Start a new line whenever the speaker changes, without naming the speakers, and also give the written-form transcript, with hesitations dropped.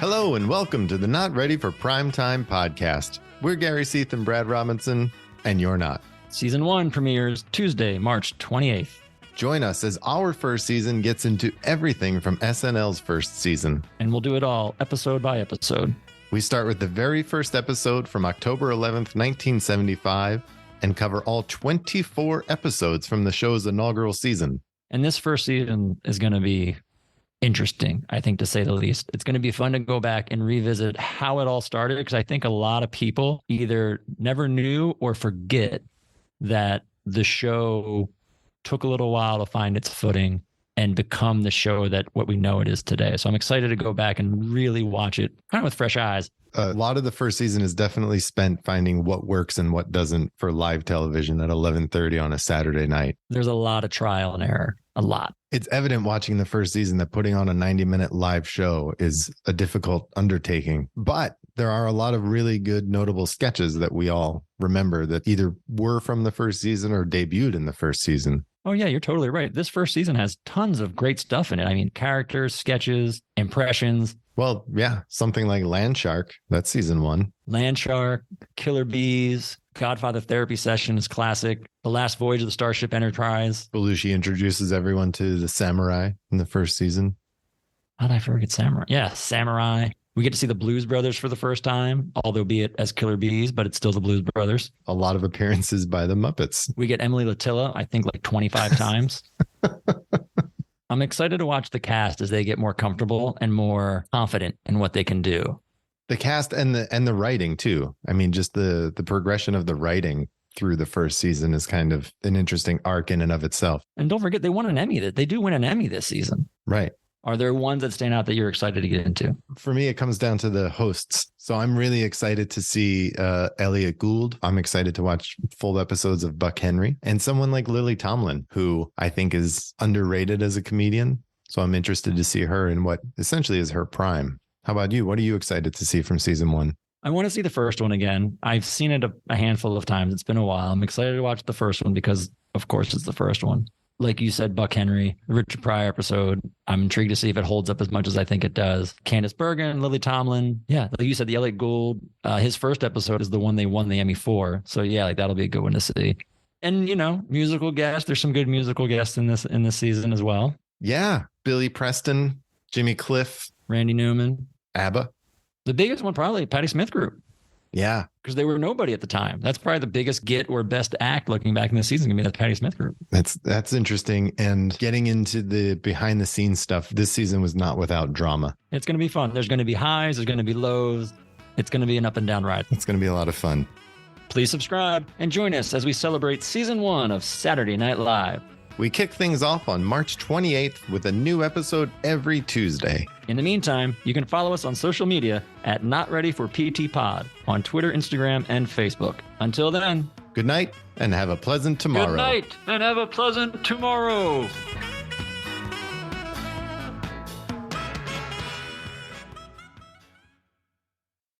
Hello and welcome to the Not Ready for Primetime podcast. We're Gary Seath and Brad Robinson, and you're not.
Season 1 premieres Tuesday, March 28th.
Join us as our first season gets into everything from SNL's first season.
And we'll do it all episode by episode.
We start with the very first episode from October 11th, 1975, and cover all 24 episodes from the show's inaugural season.
And this first season is going to be interesting, I think, to say the least. It's going to be fun to go back and revisit how it all started, because I think a lot of people either never knew or forget that the show took a little while to find its footing and become the show that what we know it is today. So I'm excited to go back and really watch it kind of with fresh eyes.
A lot of the first season is definitely spent finding what works and what doesn't for live television at 11:30 on a Saturday night.
There's a lot of trial and error, a lot.
It's evident watching the first season that putting on a 90-minute live show is a difficult undertaking, but there are a lot of really good notable sketches that we all remember that either were from the first season or debuted in the first season.
Oh, yeah, you're totally right. This first season has tons of great stuff in it. I mean, characters, sketches, impressions.
Well, yeah, something like Land Shark, that's season 1.
Land Shark, Killer Bees, Godfather Therapy Session is classic. The Last Voyage of the Starship Enterprise.
Belushi introduces everyone to the samurai in the first season.
How did I forget Samurai? Yeah, Samurai. We get to see the Blues Brothers for the first time, although be it as Killer Bees, but it's still the Blues Brothers.
A lot of appearances by the Muppets.
We get Emily Latilla, I think like 25 times. I'm excited to watch the cast as they get more comfortable and more confident in what they can do.
The cast and the writing too. I mean, just the progression of the writing through the first season is kind of an interesting arc in and of itself.
And don't forget, they won an Emmy. They do win an Emmy this season.
Right.
Are there ones that stand out that you're excited to get into?
For me, it comes down to the hosts. So I'm really excited to see Elliot Gould. I'm excited to watch full episodes of Buck Henry and someone like Lily Tomlin, who I think is underrated as a comedian. So I'm interested to see her in what essentially is her prime. How about you? What are you excited to see from season 1?
I want to see the first one again. I've seen it a handful of times. It's been a while. I'm excited to watch the first one because, of course, it's the first one. Like you said, Buck Henry, the Richard Pryor episode. I'm intrigued to see if it holds up as much as I think it does. Candace Bergen, Lily Tomlin. Yeah, like you said, the Elliot Gould. His first episode is the one they won the Emmy for. So yeah, like that'll be a good one to see. And you know, musical guests. There's some good musical guests in this season as well.
Yeah, Billy Preston, Jimmy Cliff,
Randy Newman,
ABBA. The
biggest one probably Patti Smith Group.
Yeah.
Because they were nobody at the time. That's probably the biggest get or best act looking back in the season. Gonna be that Patti Smith Group.
That's interesting. And getting into the behind the scenes stuff, this season was not without drama.
It's going to be fun. There's going to be highs. There's going to be lows. It's going to be an up and down ride.
It's going to be a lot of fun.
Please subscribe and join us as we celebrate season 1 of Saturday Night Live.
We kick things off on March 28th with a new episode every Tuesday.
In the meantime, you can follow us on social media at Not Ready for PT Pod on Twitter, Instagram, and Facebook. Until then,
good night and have a pleasant tomorrow.
Good night and have a pleasant tomorrow.